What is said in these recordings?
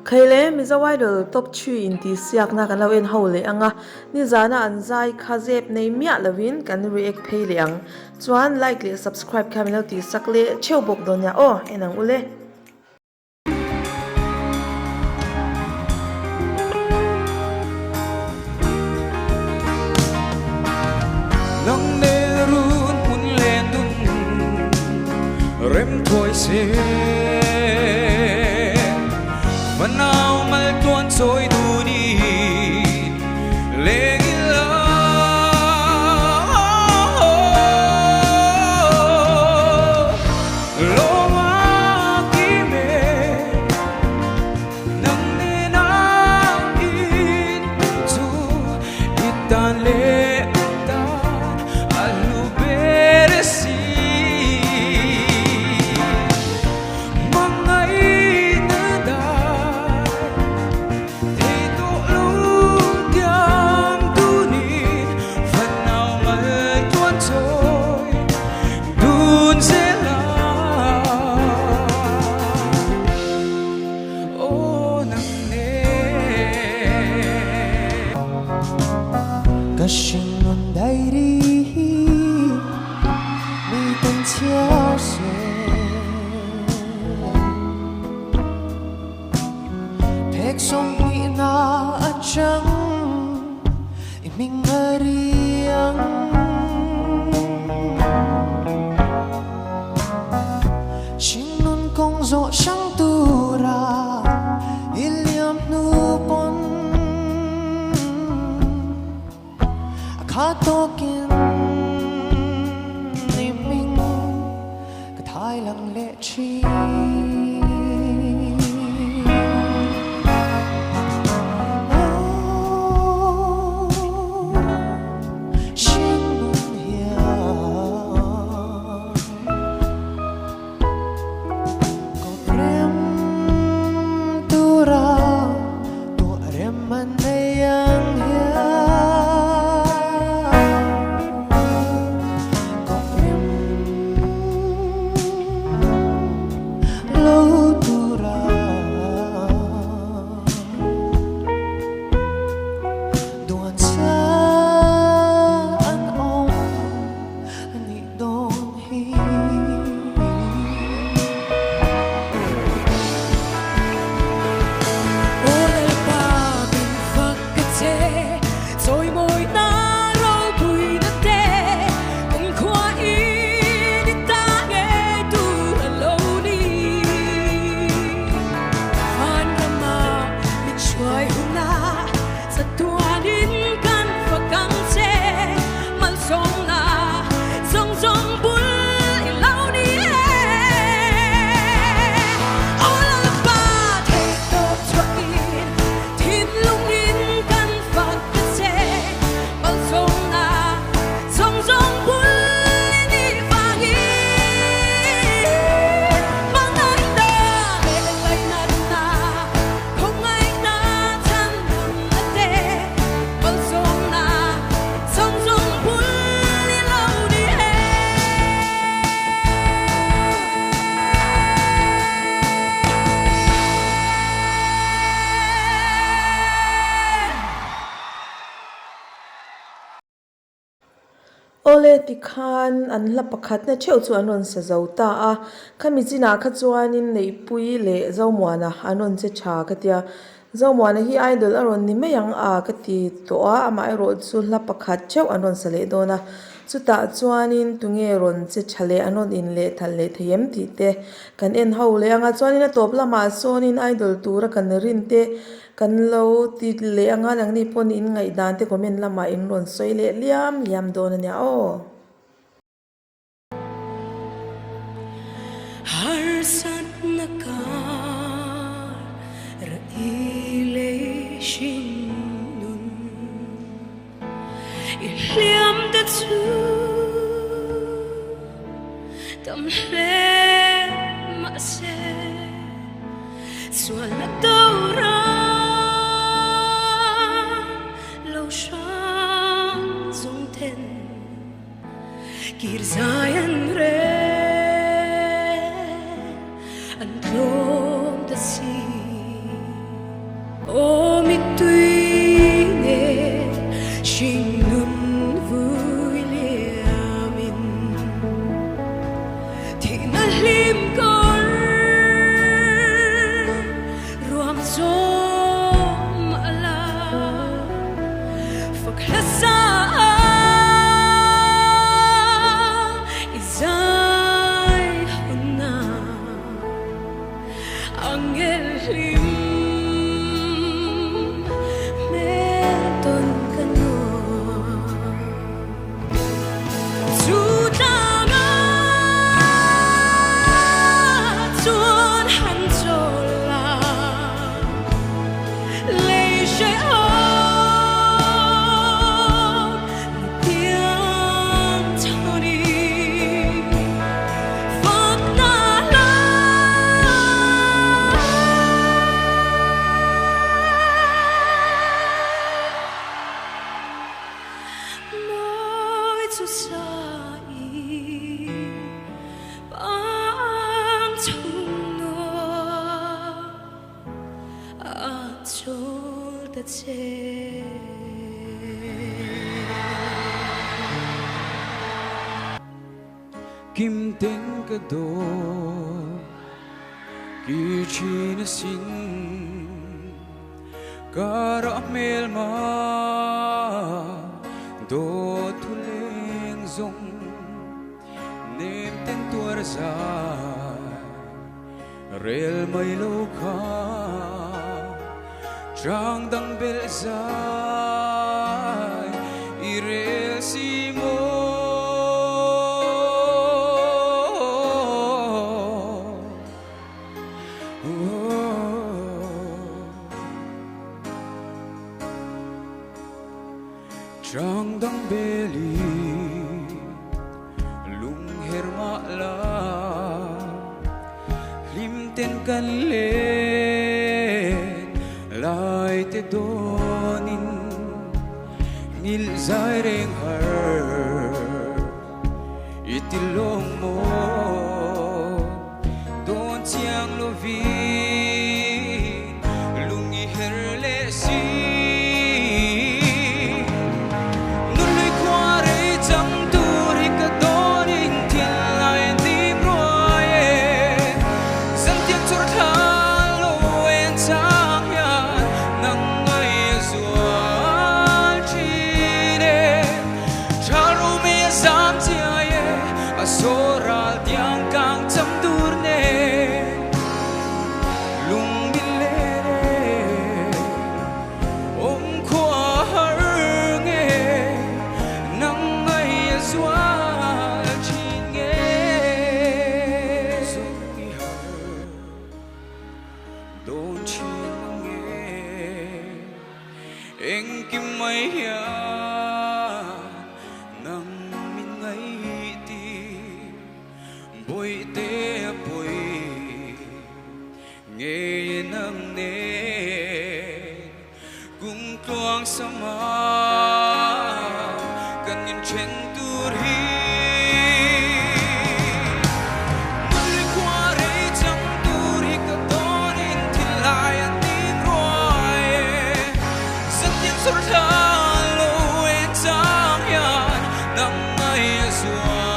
Khayle mizawai do top 3 in ti siak na kan lo en hole anga ni zana anzai khazep nei mia lovin kan react phei leang chuan like le subscribe khamelo ti sakle cheu bok don ya o enang ule nang nerun un len dun rem thoi se Manau mal tuan soi duni legila Loma kime nang nina in tu itan le tan alu beresi Kashin on dairi mi tan chia se Pek song ni na achang iming ariang Shinun kong zo shang tura iliam nu pon Khatokin ni ming ka thai lang le chi Ole tikhan an la pakhat na cheu chu anon sa zauta a khamijina kha chuanin nei pui le zawmwana anon che tha katia zawmwana hi idol aron ni meyang a kati to a ama ro chu la pakhat cheu anon sa le dona chuta chuanin tunge ron che thale anon in le thal le theyem ti te kan en ho le anga chuanin a top lama sonin idol tura kan rin te kan lo ti le anga nang ni pon in ngai dan te comment lama in ron soi le liam yam don nya o har sat naka ra ile shin iliam da chu tam le ma se swala dora lo shang zong ten kir zayan re an klom da si ô mi tuy nghe xin luôn vui liamin thì na lim cor ruam zom ala faklasa izay huna angel lim Kim tên cả đô kỳ chi na xin cả rõ mel ma đô thu lên dung nem tên tua ra rel mai lâu kha trang đăng bel dài irel si mo Trang dang beli lung herma la lim ten kan len lai te donin ngil zai reng har itilong mo don chiang lo vi lungi herle si Soral tiang kang cham durne lung milere om khwa har nge nang ai zwal chin nge zui har don chin nge eng kim mai ya nang min ngai bồi tê bồi nghe nâng nê cung toang sama cần nhìn trên tur hi mưa qua rây chẳng tur hi cả ton in thì lại anh tin rồi rất tiếng sốt thở lâu em chẳng nhận nắng ngày rồi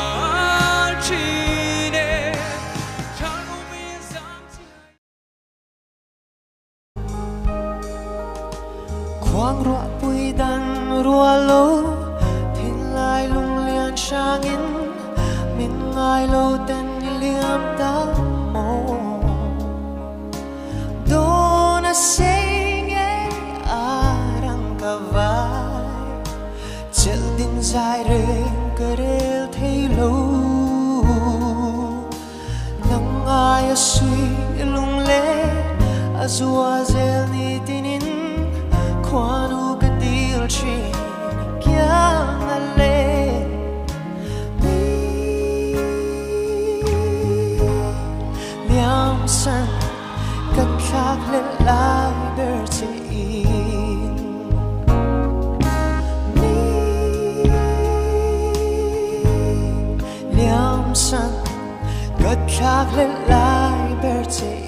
Quang rua bụi đằng rua lô thiên lai lung lian sang in min ngai lô tên liam ta mô đô na say nghe arang ka vai chel din dài reng kerel thei lo nang ai suy lung le azua zel ni tinin Kwanu kadil chin kya ngale liam san kakhak le lai bertin liam san kakhak le lai bertin